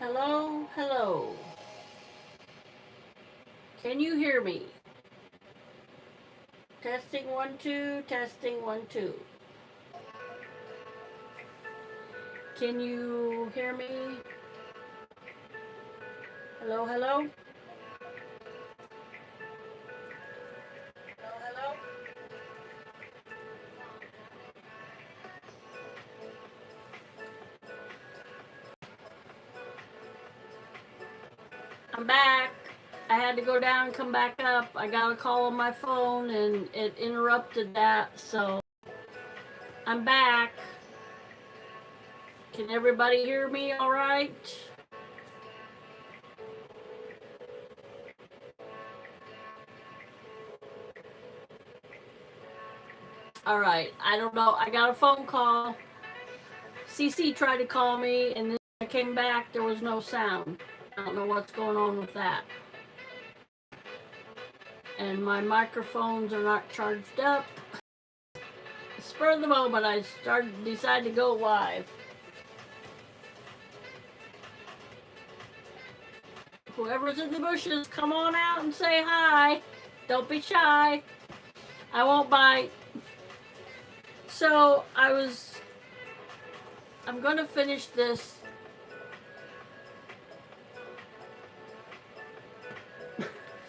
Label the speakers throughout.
Speaker 1: Hello, hello. Can you hear me? Testing 1 2, testing 1 2. Can you hear me? Hello, hello. Hello, hello. I'm back. I had to go down and come back up. I got a call on my phone and it interrupted that, so I'm back. Can everybody hear me all right? All right. I don't know. I got a phone call. CC tried to call me, and then I came back. There was no sound. I don't know what's going on with that. And my microphones are not charged up. Spur of the moment, I decided to go live. Whoever's in the bushes, come on out and say hi. Don't be shy. I won't bite. So I'm going to finish this.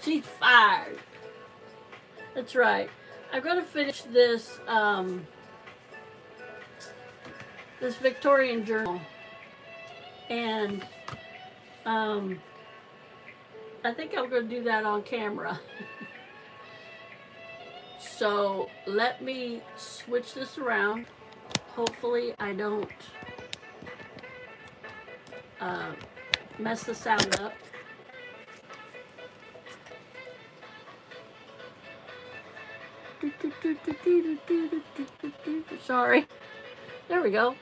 Speaker 1: She's fired. That's right. I'm going to finish this, this Victorian journal. And, I think I'm going to do that on camera. So let me switch this around. Hopefully I don't mess the sound up. Sorry. There we go.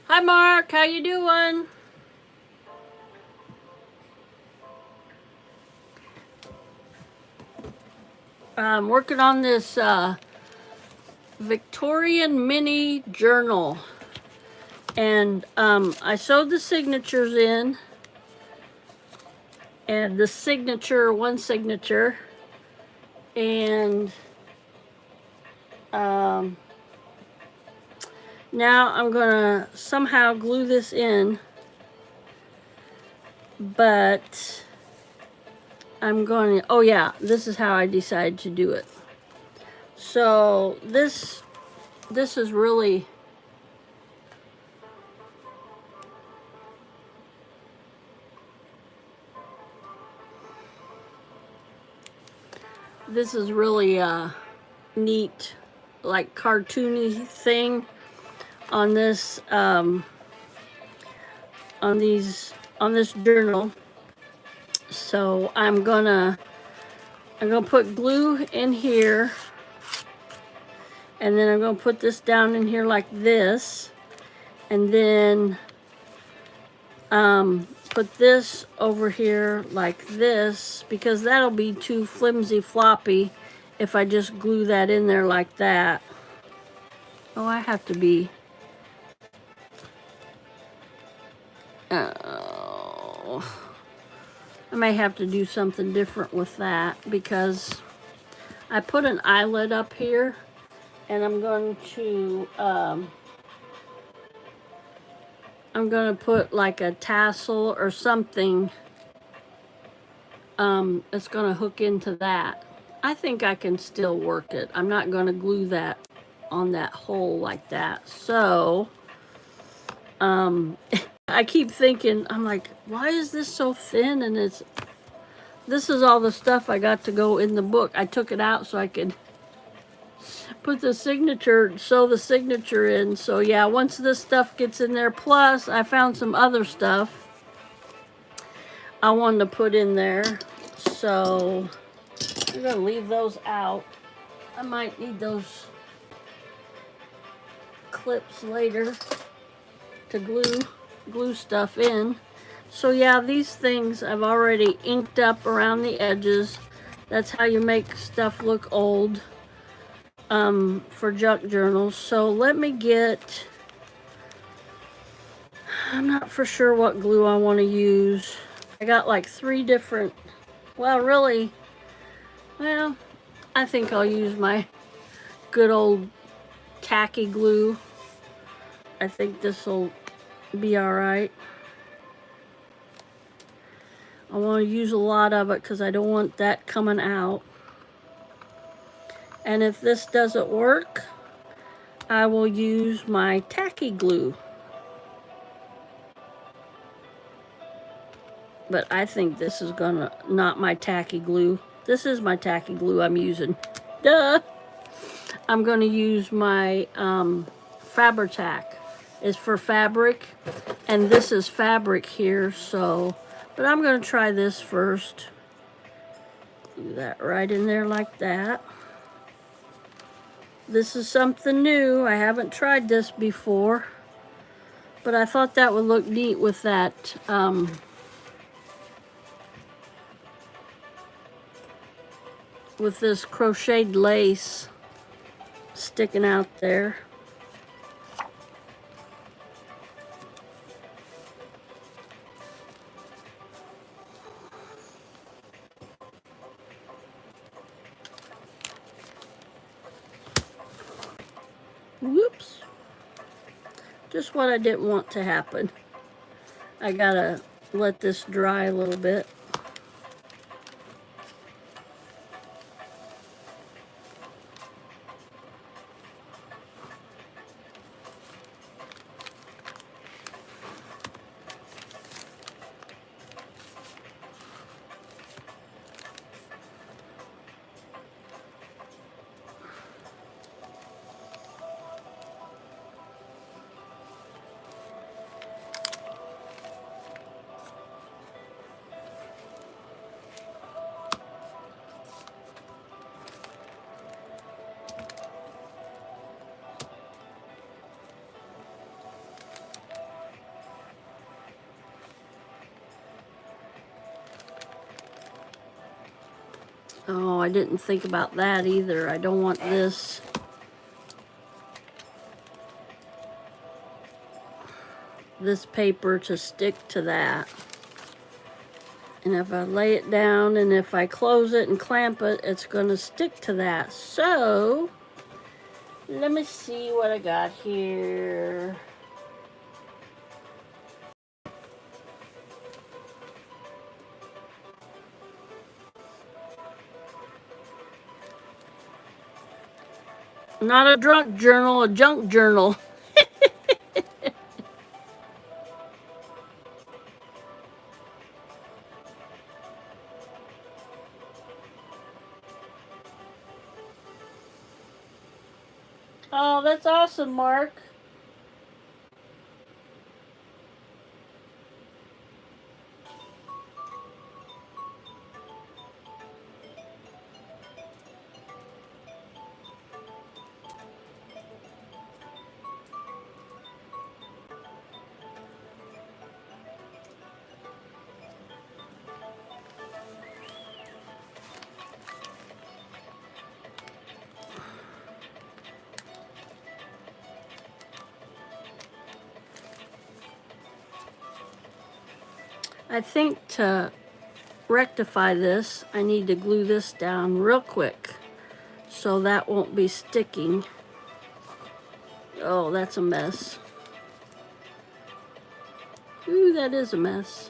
Speaker 1: Hi Mark, how you doing? I'm working on this Victorian mini journal, and I sewed the signatures in, and the signature, one signature, and now I'm gonna somehow glue this in, but I'm going to, oh yeah, this is how I decided to do it. So this is really, a neat, like cartoony thing on this on this journal. So I'm gonna put glue in here, and then I'm gonna put this down in here like this, and then put this over here like this, because that'll be too flimsy floppy if I just glue that in there like that. Oh, I have to be, oh, I may have to do something different with that, because I put an eyelet up here, and I'm going to put like a tassel or something that's going to hook into that. I think I can still work it. I'm not going to glue that on that hole like that. So I keep thinking, I'm like, why is this so thin? And this is all the stuff I got to go in the book. I took it out so I could put the signature, sew the signature in. So yeah, once this stuff gets in there, plus I found some other stuff I wanted to put in there. So I'm gonna leave those out. I might need those clips later to glue stuff in. So yeah, these things I've already inked up around the edges. That's how you make stuff look old for junk journals. So let me get, I'm not for sure what glue I want to use. I got like 3 different, well really, well, I think I'll use my good old tacky glue. I think this will be all right. I want to use a lot of it because I don't want that coming out. And if this doesn't work, I will use my tacky glue. But I think this is gonna, not my tacky glue. This is my tacky glue I'm using. Duh! I'm gonna use my Fabri-Tac. It's for fabric, and this is fabric here, so, but I'm gonna try this first. Do that right in there like that. This is something new. I haven't tried this before, but I thought that would look neat with that with this crocheted lace sticking out there. Whoops. Just what I didn't want to happen. I gotta let this dry a little bit. Oh, I didn't think about that either. I don't want this paper to stick to that. And if I lay it down and if I close it and clamp it, it's gonna stick to that. So, let me see what I got here. Not a drunk journal, a junk journal. Oh, that's awesome, Mark. I think to rectify this, I need to glue this down real quick so that won't be sticking. Oh, that's a mess. Ooh, that is a mess.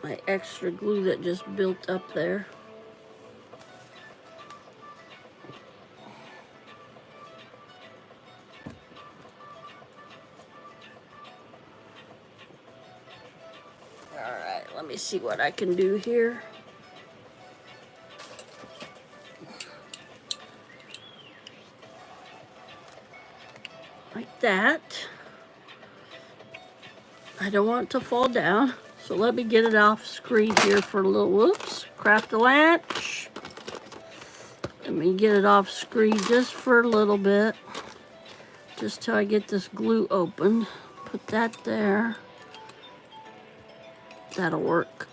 Speaker 1: My extra glue that just built up there. Let me see what I can do here. Like that. I don't want it to fall down, so let me get it off screen here for a little, whoops, craft a lunch. Let me get it off screen just for a little bit. Just till I get this glue open. Put that there. That'll work.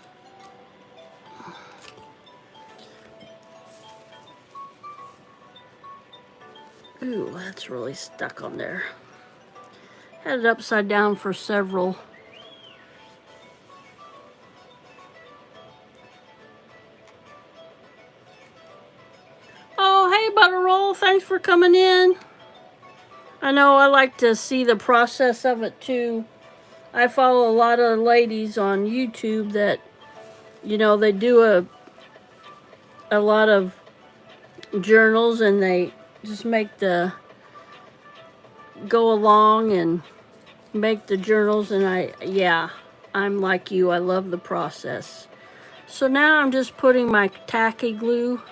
Speaker 1: Ooh, that's really stuck on there. Had it upside down for several. Oh, hey, Butter Roll, thanks for coming in. I know I like to see the process of it too. I follow a lot of ladies on YouTube that, you know, they do a lot of journals and they just make the, go along and make the journals, and yeah, I'm like you, I love the process. So now I'm just putting my tacky glue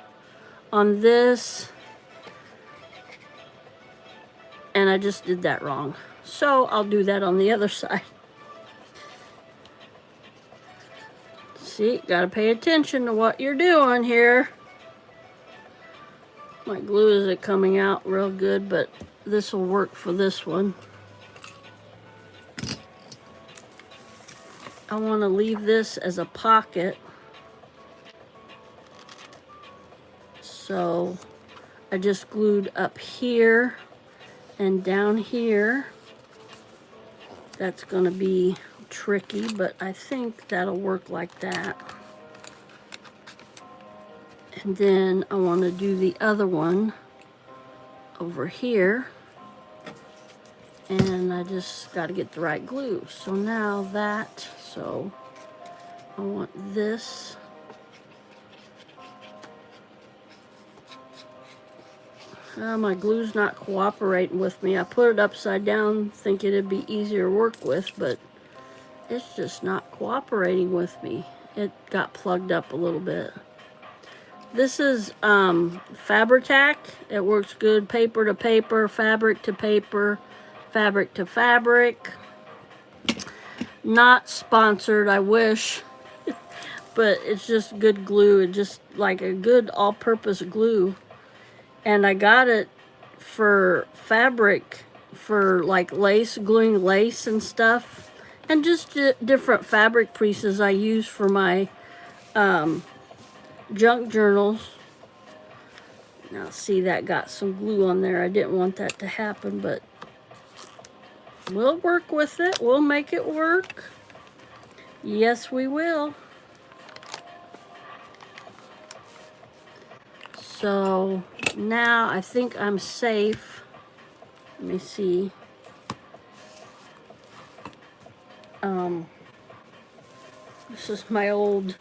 Speaker 1: on this, and I just did that wrong. So I'll do that on the other side. See, gotta pay attention to what you're doing here. My glue isn't coming out real good, but this will work for this one. I want to leave this as a pocket. So I just glued up here and down here. That's going to be tricky, but I think that'll work like that. And then I want to do the other one over here. And I just got to get the right glue. So now that, so I want this. My glue's not cooperating with me. I put it upside down thinking it'd be easier to work with, but it's just not cooperating with me. It got plugged up a little bit. This is Fabri-Tac. It works good paper to paper, fabric to paper, fabric to fabric. Not sponsored, I wish, but it's just good glue. It's just like a good all-purpose glue. And I got it for fabric, for like lace, gluing lace and stuff. And just different fabric pieces I use for my junk journals. Now see, that got some glue on there. I didn't want that to happen, but we'll work with it. We'll make it work. Yes, we will. So now I think I'm safe. Let me see. This is my old,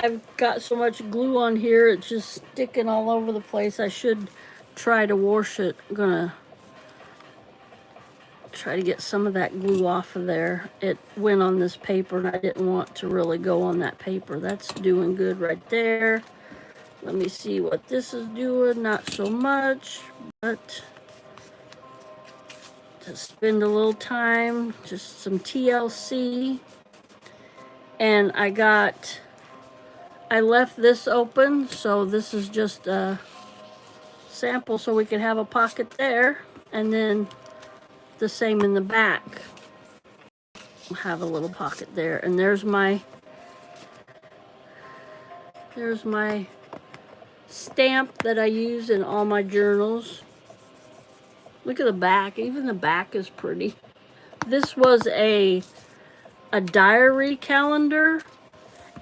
Speaker 1: I've got so much glue on here, it's just sticking all over the place. I should try to wash it. I'm gonna try to get some of that glue off of there. It went on this paper and I didn't want to really go on that paper. That's doing good right there. Let me see what this is doing. Not so much, but to spend a little time, just some TLC. And I left this open, so this is just a sample so we could have a pocket there. And then the same in the back. We'll have a little pocket there. And there's my stamp that I use in all my journals. Look at the back. Even the back is pretty. This was a diary calendar,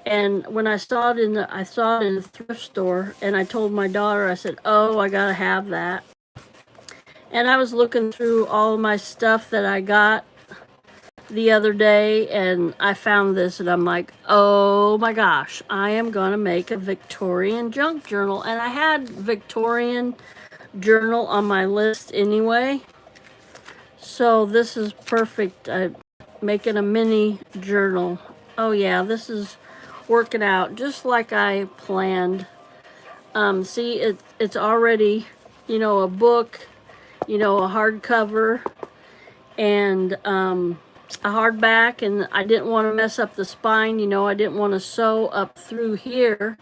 Speaker 1: and when I saw it in the thrift store, and I told my daughter, I said, "Oh, I gotta have that." And I was looking through all my stuff that I got the other day, and I found this, and I'm like, oh my gosh, I am gonna make a Victorian junk journal. And I had Victorian journal on my list anyway, so this is perfect. I'm making a mini journal. Oh yeah, this is working out just like I planned. See, it's already, you know, a book, you know, a hardcover, and a hardback, and I didn't want to mess up the spine, you know, I didn't want to sew up through here.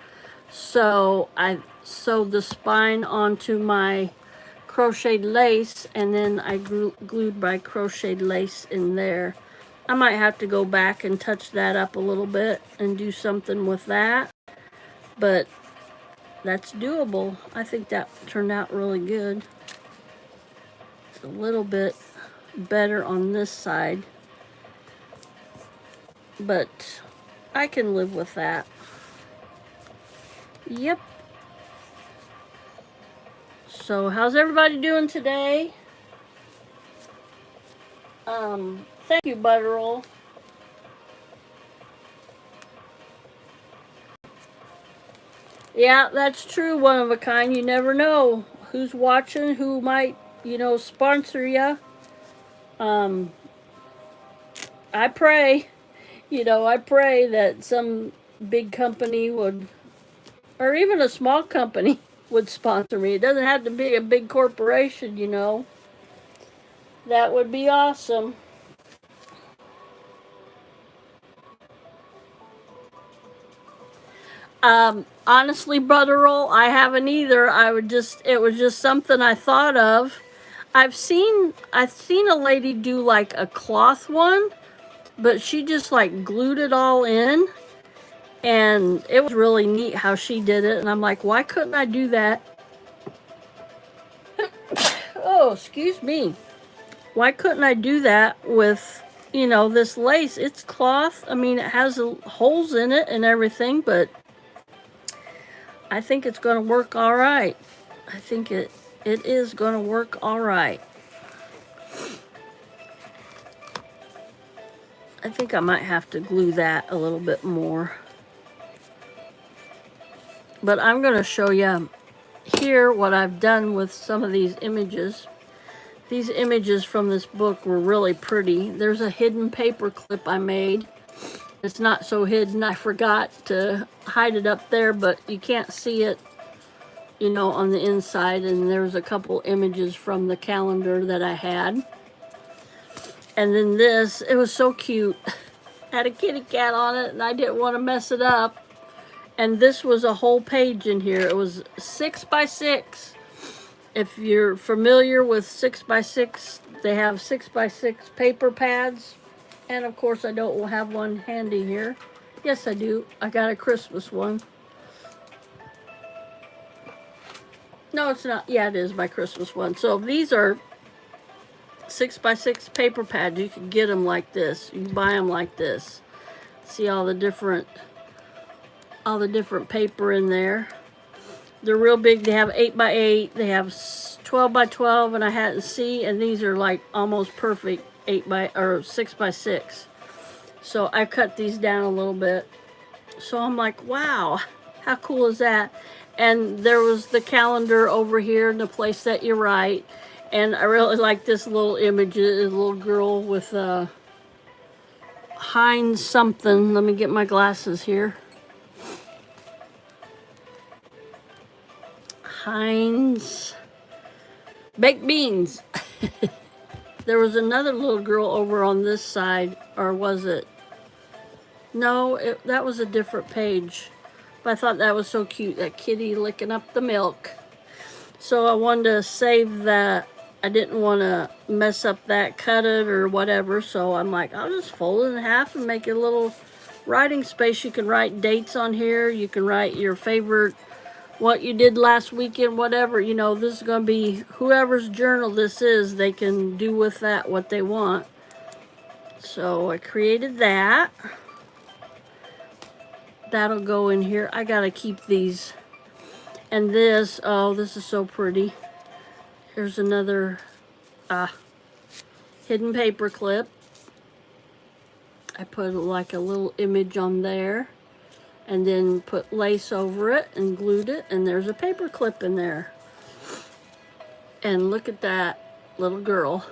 Speaker 1: So I sewed the spine onto my crocheted lace, and then I glued my crocheted lace in there. I might have to go back and touch that up a little bit and do something with that, but that's doable. I think that turned out really good. It's a little bit better on this side, but I can live with that. Yep. So how's everybody doing today? Thank you, Butterroll. Yeah, that's true, one of a kind. You never know who's watching, who might, sponsor you. I pray, I pray that some big company would, or even a small company, would sponsor me. It doesn't have to be a big corporation, That would be awesome. Honestly, Butterroll, I haven't either. It was just something I thought of. I've seen a lady do like a cloth one, but she just like glued it all in, and it was really neat how she did it. And I'm like, why couldn't I do that? Oh, excuse me. Why couldn't I do that with, this lace? It's cloth. I mean, it has holes in it and everything, but I think it's going to work all right. I think it is going to work all right. I think I might have to glue that a little bit more. But I'm going to show you here what I've done with some of these images. These images from this book were really pretty. There's a hidden paper clip I made. It's not so hidden. I forgot to hide it up there, but you can't see it, on the inside. And there's a couple images from the calendar that I had. And then this, it was so cute. Had a kitty cat on it, and I didn't want to mess it up. And this was a whole page in here. It was 6 by 6. If you're familiar with 6 by 6, they have 6 by 6 paper pads. And of course, I don't have one handy here. Yes, I do. I got a Christmas one. No, it's not. Yeah, it is my Christmas one. So these are 6 by 6 paper pads. You can get them like this. You can buy them like this. See all the different paper in there. They're real big. They have 8 by 8. They have 12 by 12, and I had to see. And these are like almost perfect 6 by 6. So I cut these down a little bit. So I'm like, wow, how cool is that? And there was the calendar over here in the place that you write. And I really like this little image. A little girl with Heinz something. Let me get my glasses here. Heinz baked beans. There was another little girl over on this side, or was it? No, that was a different page. But I thought that was so cute, that kitty licking up the milk. So I wanted to save that. I didn't want to mess up that, cut it or whatever. So I'm like, I'll just fold it in half and make it a little writing space. You can write dates on here. You can write your favorite, what you did last weekend, whatever. This is going to be whoever's journal this is. They can do with that what they want. So I created that. That'll go in here. I got to keep these. And this, oh, this is so pretty. Here's another hidden paper clip. I put like a little image on there and then put lace over it and glued it, and there's a paper clip in there. And look at that little girl.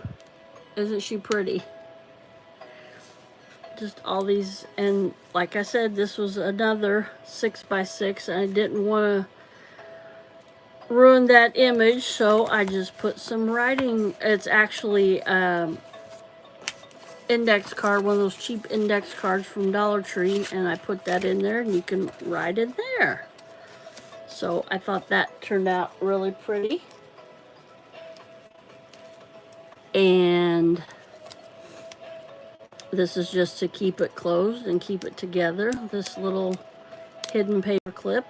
Speaker 1: Isn't she pretty? Just all these, and like I said, this was another 6 by 6, and I didn't want to ruin that image, so I just put some writing. It's actually index card, one of those cheap index cards from Dollar Tree, and I put that in there, and you can write in there. So I thought that turned out really pretty. And this is just to keep it closed and keep it together. This little hidden paper clip.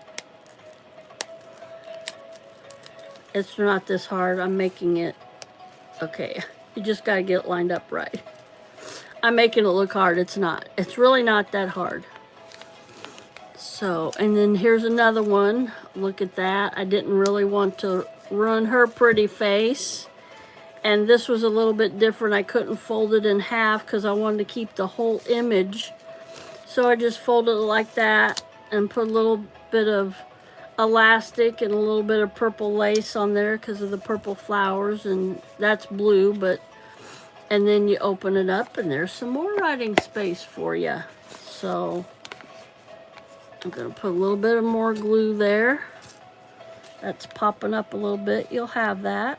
Speaker 1: It's not this hard. I'm making it, okay, you just got to get it lined up right. I'm making it look hard. It's not. It's really not that hard. So, and then here's another one. Look at that. I didn't really want to run her pretty face. And this was a little bit different. I couldn't fold it in half because I wanted to keep the whole image. So I just folded it like that and put a little bit of elastic and a little bit of purple lace on there because of the purple flowers, and that's blue, but and then you open it up and there's some more writing space for you. So I'm gonna put a little bit of more glue there. That's popping up a little bit. You'll have that.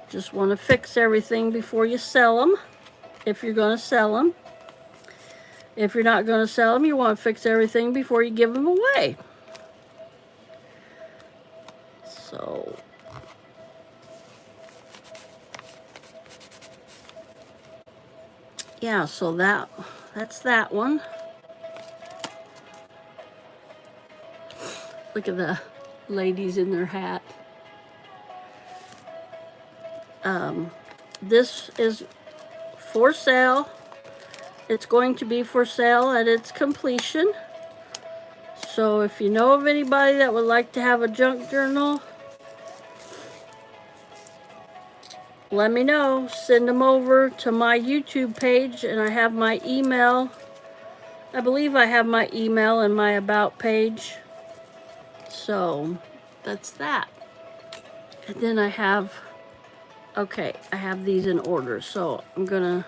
Speaker 1: Just want to fix everything before you sell them, if you're going to sell them. If you're not going to sell them, you want to fix everything before you give them away. So, yeah, so that's that one. Look at the ladies in their hat. This is for sale. It's going to be for sale at its completion. So if you know of anybody that would like to have a junk journal, let me know. Send them over to my YouTube page, and I have my email. I believe I have my email in my about page. So that's that. And then I have, okay, I have these in order. So I'm gonna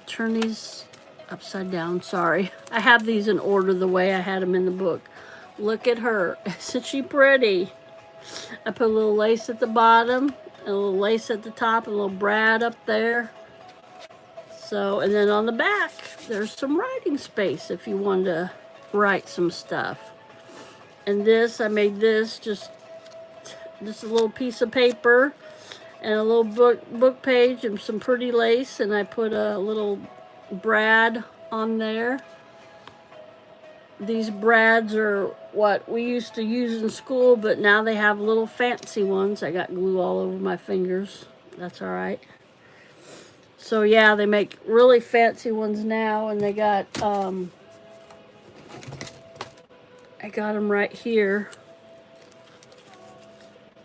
Speaker 1: turn these upside down. Sorry. I have these in order the way I had them in the book. Look at her. Isn't she pretty? I put a little lace at the bottom, and a little lace at the top, and a little brad up there. So, and then on the back, there's some writing space if you want to write some stuff. And this, I made this just a little piece of paper and a little book page and some pretty lace, and I put a little brad on there. These brads are what we used to use in school, but now they have little fancy ones. I got glue all over my fingers. That's all right. So yeah, they make really fancy ones now, and they got I got them right here.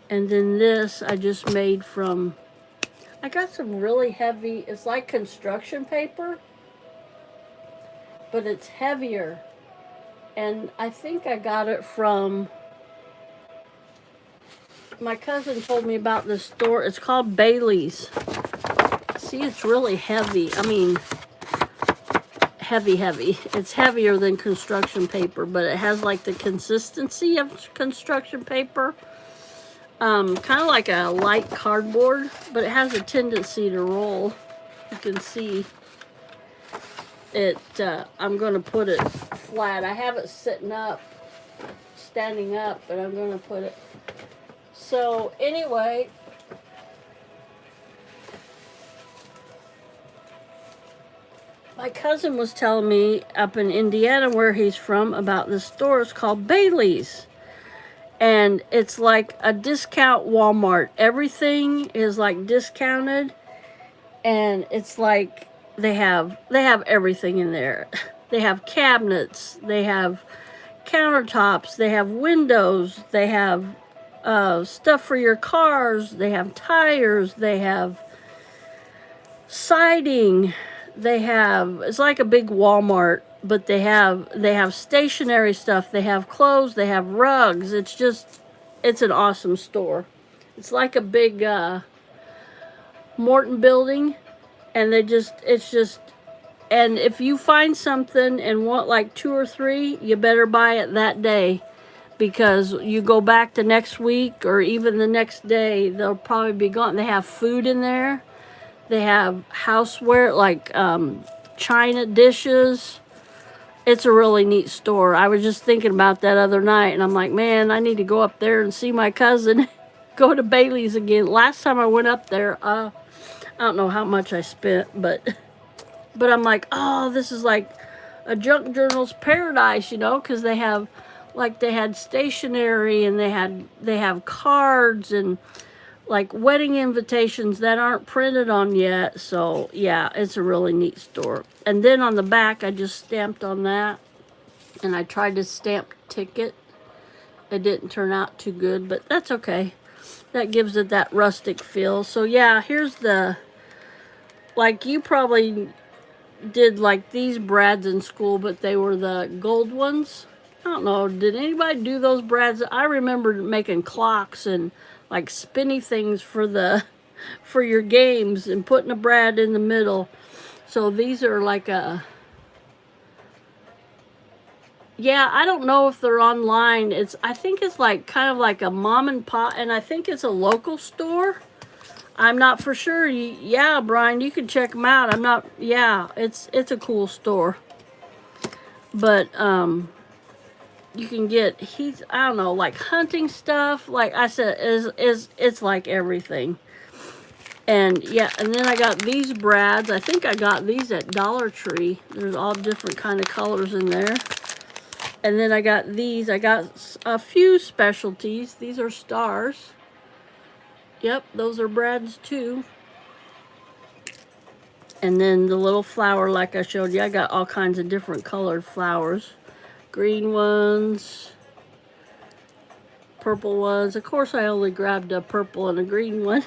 Speaker 1: And then this I just made from, I got some really heavy, it's like construction paper, but it's heavier. And I think I got it from, my cousin told me about this store. It's called Bailey's. See, it's really heavy. I mean, heavy. It's heavier than construction paper, but it has like the consistency of construction paper. Kind of like a light cardboard, but it has a tendency to roll. You can see it. I'm going to put it flat. I have it sitting up, standing up, but I'm going to put it. So anyway, my cousin was telling me up in Indiana, where he's from, about this store. It's called Bailey's. And it's like a discount Walmart. Everything is like discounted. And it's like they have everything in there. They have cabinets. They have countertops. They have windows. They have stuff for your cars. They have tires. They have siding. They have, it's like a big Walmart, but they have stationery stuff. They have clothes. They have rugs. It's an awesome store. It's like a big Morton building, and and if you find something and want like 2 or 3, you better buy it that day, because you go back the next week or even the next day, they'll probably be gone. They have food in there. They have houseware, like china dishes, it's a really neat store. I was just thinking about that other night, and I'm like, man, I need to go up there and see my cousin. Go to Bailey's again. Last time I went up there, I don't know how much I spent, but I'm like, oh, this is like a junk journal's paradise, you know, because they have, like, they had stationery, and they have cards and like wedding invitations that aren't printed on yet. So yeah, it's a really neat store. And then on the back, I just stamped on that, and I tried to stamp ticket. It didn't turn out too good, but that's okay. That gives it that rustic feel. So yeah, here's the, like, you probably did like these brads in school, but they were the gold ones. I don't know, did anybody do those brads? I remember making clocks and like spinny things for the for your games and putting a brad in the middle. So these are like a, yeah, I don't know if they're online. I think it's like kind of like a mom and pop, and I think it's a local store. I'm not for sure. Yeah, Brian, you can check them out. I'm not, yeah, it's a cool store. But you can get, I don't know, like hunting stuff. Like I said, it's like everything. And yeah, and then I got these brads. I think I got these at Dollar Tree. There's all different kind of colors in there. And then I got these. I got a few specialties. These are stars. Yep, those are brads too. And then the little flower, like I showed you, I got all kinds of different colored flowers. Green ones, purple ones. Of course, I only grabbed a purple and a green one.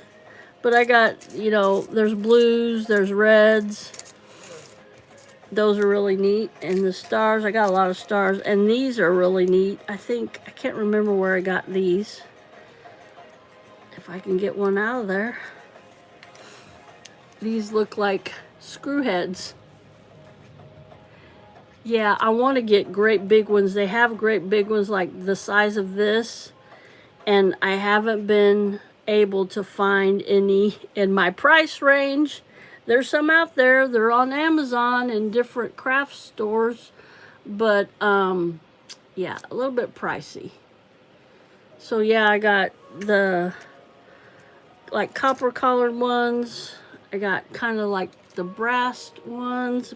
Speaker 1: But I got, you know, there's blues, there's reds. Those are really neat. And the stars, I got a lot of stars. And these are really neat. I can't remember where I got these. If I can get one out of there. These look like screw heads. Yeah, I want to get great big ones. They have great big ones like the size of this. And I haven't been able to find any in my price range. There's some out there. They're on Amazon and different craft stores. But, yeah, a little bit pricey. So, yeah, I got the, like, copper colored ones. I got kind of like the brass ones,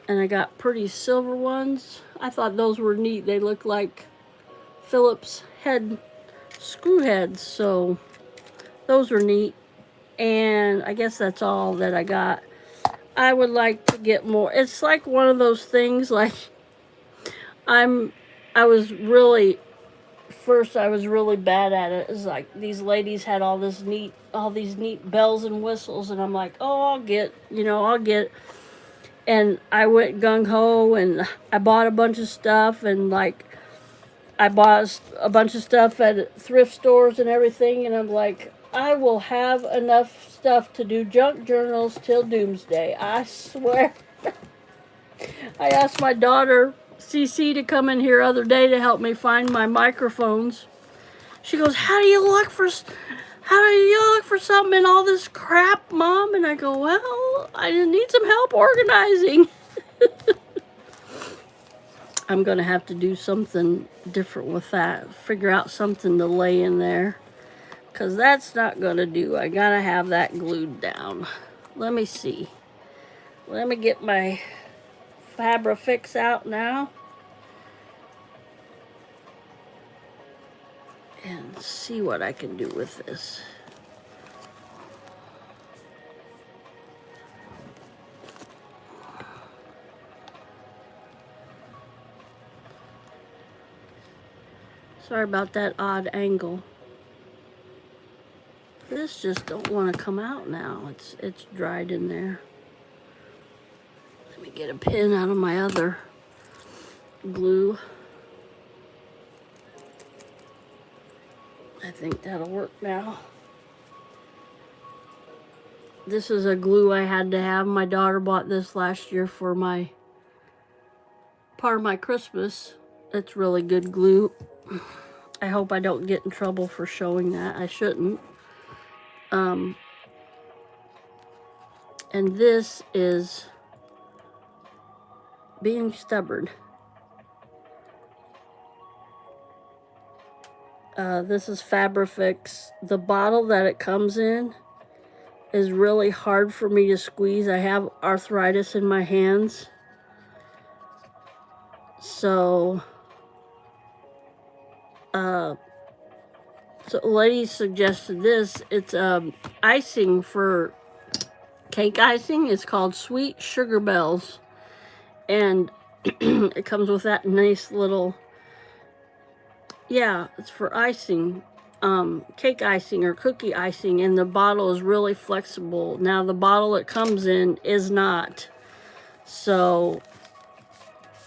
Speaker 1: and I got pretty silver ones. I thought those were neat. They look like Phillips head screw heads, so those are neat. And I guess that's all that I got. I would like to get more. It's like one of those things, like I was really bad at it. It's like these ladies had all these neat bells and whistles, and I'm like, oh, I'll get. And I went gung-ho, and I bought a bunch of stuff, and like I bought a bunch of stuff at thrift stores and everything, and I'm like, I will have enough stuff to do junk journals till doomsday. I swear. I asked my daughter, CC, to come in here other day to help me find my microphones. She goes, how do you look for something in all this crap, Mom? And I go, well, I need some help organizing. I'm going to have to do something different with that. Figure out something to lay in there. Because that's not going to do. I got to have that glued down. Let me see. Let me get my Fabrifix out now. And see what I can do with this. Sorry about that odd angle. This just don't want to come out now. It's dried in there. Let me get a pin out of my other glue. I think that'll work now. This is a glue I had to have. My daughter bought this last year for part of my Christmas. It's really good glue. I hope I don't get in trouble for showing that. I shouldn't. And this is being stubborn. This is Fabrifix. The bottle that it comes in is really hard for me to squeeze. I have arthritis in my hands. So, so a lady suggested this. It's icing for cake icing. It's called Sweet Sugar Bells. And it comes with that nice little, yeah, it's for icing. Cake icing or cookie icing, and the bottle is really flexible. Now the bottle it comes in is not. So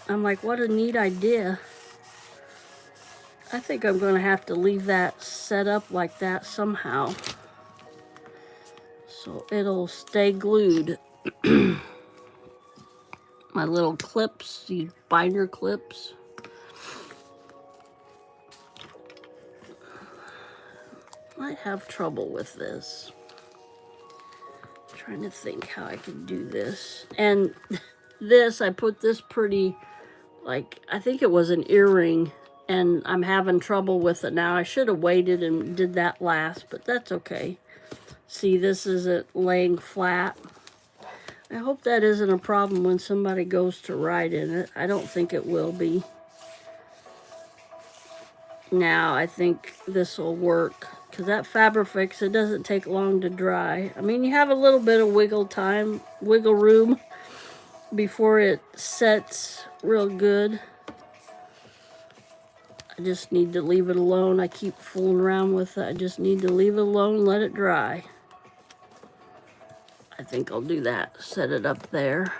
Speaker 1: I'm like, what a neat idea. I think I'm going to have to leave that set up like that somehow, so it'll stay glued. My little clips, these binder clips. Might have trouble with this. I'm trying to think how I can do this. And this, I put this pretty, like, I think it was an earring, and I'm having trouble with it now. I should have waited and did that last, but that's okay. See, this isn't laying flat. I hope that isn't a problem when somebody goes to write in it. I don't think it will be. Now, I think this will work. Because that Fabrifix, it doesn't take long to dry. I mean, you have a little bit of wiggle room before it sets real good. I just need to leave it alone. I keep fooling around with it. I just need to leave it alone, let it dry. I think I'll do that. Set it up there.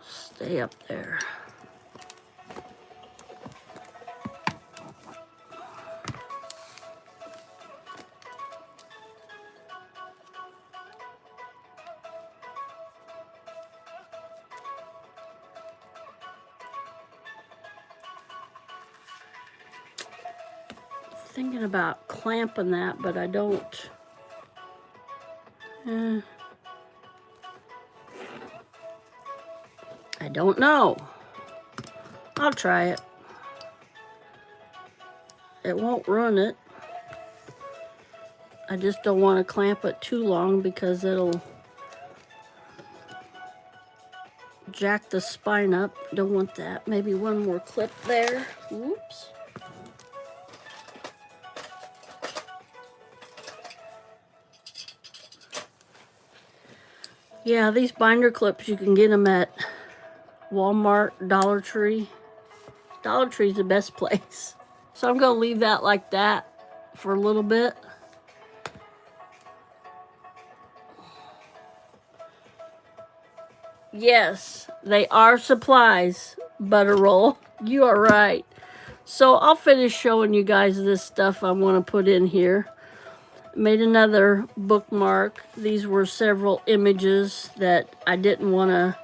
Speaker 1: Stay up there. Thinking about clamping that, but I don't. I don't know. I'll try it. It won't ruin it. I just don't want to clamp it too long because it'll jack the spine up. Don't want that. Maybe one more clip there. Oops. Yeah, these binder clips, you can get them at Walmart, Dollar Tree. Dollar Tree's the best place. So I'm going to leave that like that for a little bit. Yes, they are supplies, Butter Roll. You are right. So I'll finish showing you guys this stuff I want to put in here. Made another bookmark. These were several images that I didn't want to,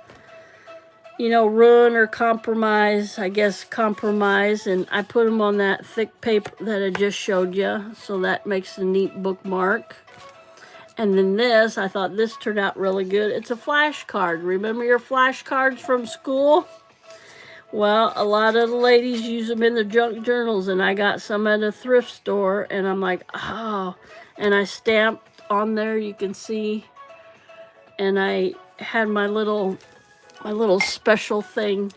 Speaker 1: you know, ruin or compromise. I guess compromise. And I put them on that thick paper that I just showed you. So that makes a neat bookmark. And then this, I thought this turned out really good. It's a flashcard. Remember your flashcards from school? Well, a lot of the ladies use them in the junk journals, and I got some at a thrift store, and I'm like, oh. And I stamped on there, you can see, and I had my little special thing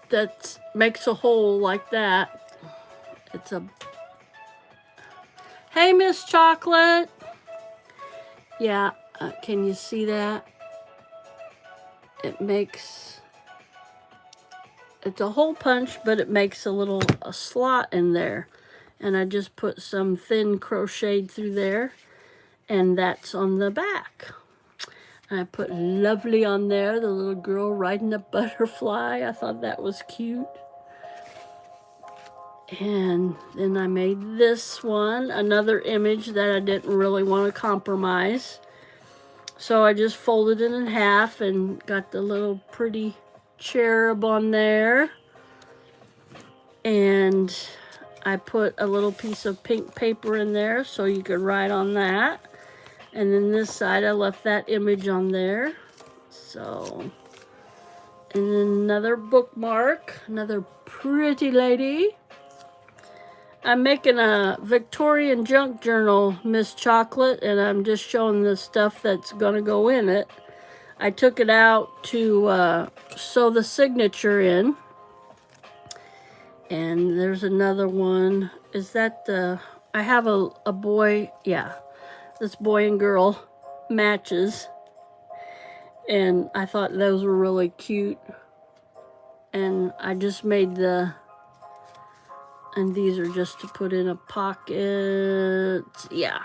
Speaker 1: that makes a hole like that. It's a, hey, Miss Chocolate. Yeah, can you see that? It makes, it's a hole punch, but it makes a slot in there. And I just put some thin crocheted through there, and that's on the back. And I put lovely on there, the little girl riding a butterfly. I thought that was cute. And then I made this one, another image that I didn't really want to compromise. So I just folded it in half and got the little pretty cherub on there. And I put a little piece of pink paper in there so you could write on that. And then this side, I left that image on there. So And then another bookmark, another pretty lady. I'm making a Victorian junk journal, Miss Chocolate, and I'm just showing the stuff that's going to go in it. I took it out to sew the signature in. And there's another one. Is that the... I have a boy, yeah. This boy and girl matches. And I thought those were really cute. And I just made the... And these are just to put in a pocket. Yeah.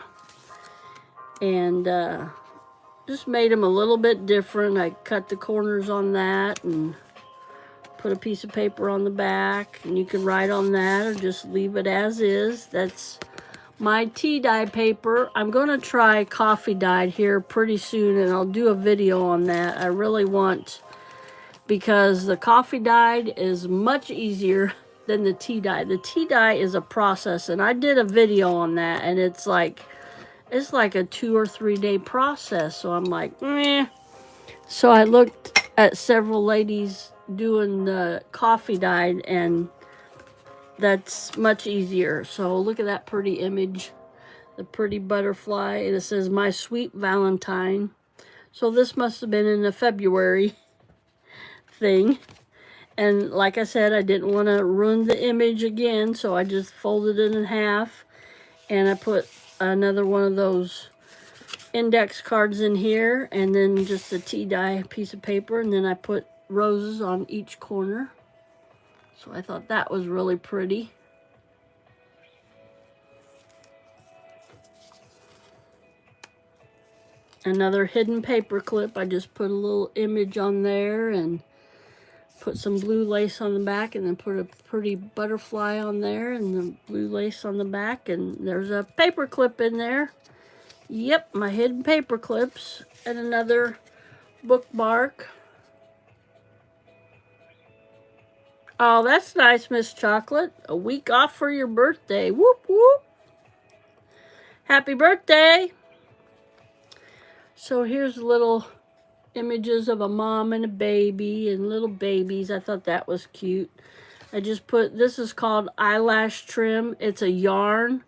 Speaker 1: And just made them a little bit different. I cut the corners on that and put a piece of paper on the back. And you can write on that or just leave it as is. That's my tea dye paper. I'm going to try coffee dyed here pretty soon, and I'll do a video on that. I really want, because the coffee dyed is much easier than the tea dye. The tea dye is a process, and I did a video on that, and it's like a 2 or 3 day process. So I'm like, meh. So I looked at several ladies doing the coffee dyed, and that's much easier. So look at that pretty image, the pretty butterfly, and it says My Sweet Valentine. So this must have been in the February thing. And like I said, I didn't want to ruin the image again, so I just folded it in half, and I put another one of those index cards in here, and then just a tea dye piece of paper, and then I put roses on each corner. So I thought that was really pretty. Another hidden paper clip. I just put a little image on there and put some blue lace on the back, and then put a pretty butterfly on there and the blue lace on the back, and there's a paper clip in there. Yep, my hidden paper clips. And another bookmark. Oh, that's nice, Miss Chocolate. A week off for your birthday. Whoop, whoop. Happy birthday. So here's little images of a mom and a baby and little babies. I thought that was cute. I just put, this is called eyelash trim. It's a yarn,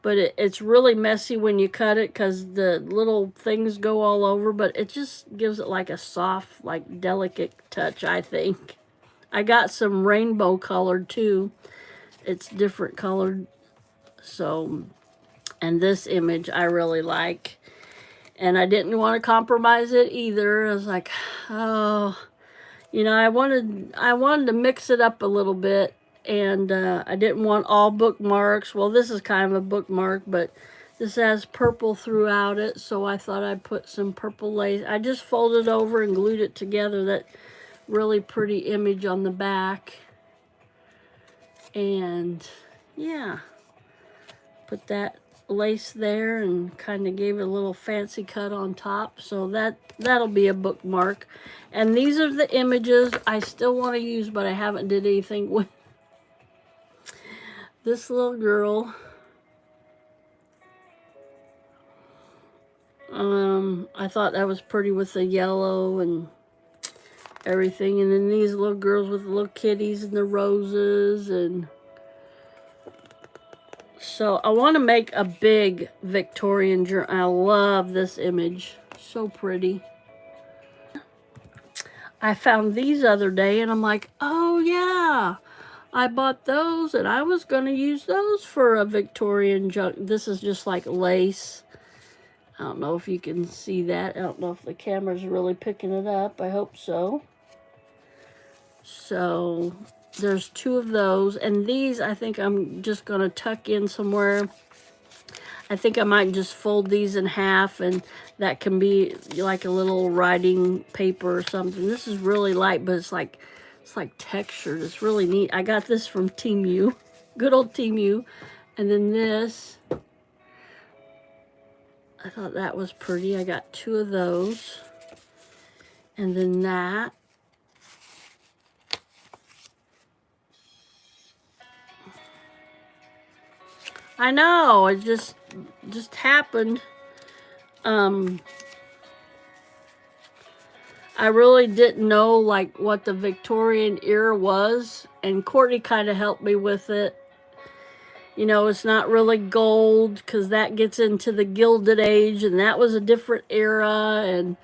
Speaker 1: but it's really messy when you cut it because the little things go all over, but it just gives it like a soft, like delicate touch, I think. I got some rainbow colored too. It's different colored. So, and this image I really like. And I didn't want to compromise it either. I was like, oh, you know, I wanted to mix it up a little bit. And I didn't want all bookmarks. Well, this is kind of a bookmark, but this has purple throughout it. So I thought I'd put some purple lace. I just folded over and glued it together. That really pretty image on the back. And yeah, put that lace there and kind of gave it a little fancy cut on top. So that'll be a bookmark. And these are the images I still want to use, but I haven't did anything with. This little girl. I thought that was pretty with the yellow and everything. And then these little girls with the little kitties and the roses. And so I want to make a big Victorian journal. I love this image. So pretty. I found these other day and I'm like, oh yeah, I bought those and I was going to use those for a Victorian junk. This is just like lace. I don't know if you can see that. I don't know if the camera's really picking it up. I hope so. So there's 2 of those. And these I think I'm just going to tuck in somewhere. I think I might just fold these in half, and that can be like a little writing paper or something. This is really light, but it's like textured. It's really neat. I got this from Temu. Good old Temu. And then this, I thought that was pretty. I got 2 of those. And then that. I know, it just happened. I I really didn't know like what the Victorian era was, and Courtney kind of helped me with it. You know, it's not really gold because that gets into the Gilded Age, and that was a different era. And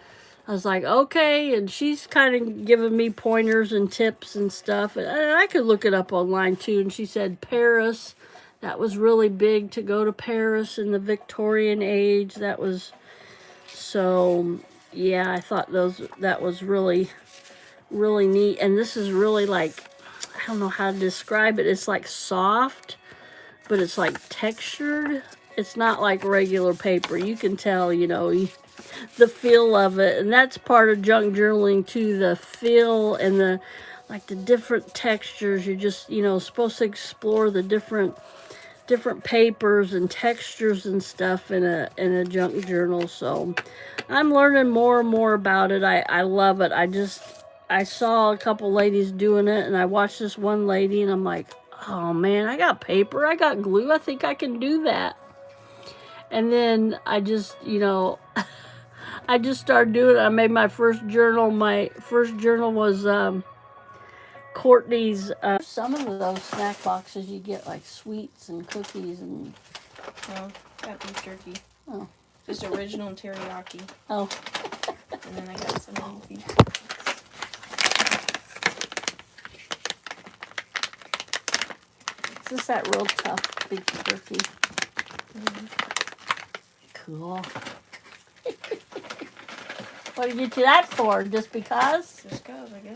Speaker 1: I was like, okay. And she's kind of giving me pointers and tips and stuff. And I could look it up online too. And she said Paris, that was really big to go to Paris in the Victorian age. That was so, yeah, I thought that was really, really neat. And this is really like, I don't know how to describe it. It's like soft, but it's like textured. It's not like regular paper. You can tell, you know, the feel of it. And that's part of junk journaling too, the feel and the like the different textures. You're just, you know, supposed to explore the different papers and textures and stuff in a junk journal. So I'm learning more and more about it. I love it. I saw a couple ladies doing it, and I watched this one lady, and I'm like, oh man, I got paper, I got glue, I think I can do that. And then I just, you know, I just started doing it. I made my first journal. My first journal was Courtney's. Some of those snack boxes you get like sweets and cookies and.
Speaker 2: Oh, got beef jerky.
Speaker 1: Oh.
Speaker 2: Just original teriyaki.
Speaker 1: Oh.
Speaker 2: And then I got some beef.
Speaker 1: Is this that real tough beef jerky?
Speaker 2: Mm-hmm.
Speaker 1: Cool. What did you do that for? Just because?
Speaker 2: Just cause, I guess.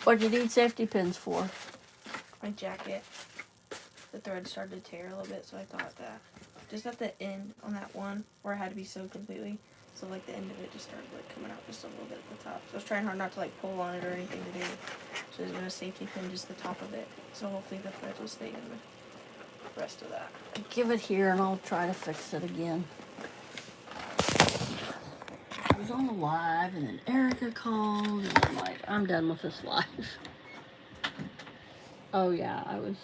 Speaker 1: What did you need safety pins for?
Speaker 2: My jacket. The thread started to tear a little bit, so I thought that. Just at the end on that one where it had to be sewed completely. So like the end of it just started like coming out just a little bit at the top. So I was trying hard not to like pull on it or anything to do. So there's been a safety pin just the top of it. So hopefully the thread will stay in the rest of that.
Speaker 1: Give it here and I'll try to fix it again. I was on the live and then Erica called and I'm like, I'm done with this live. Oh yeah, I was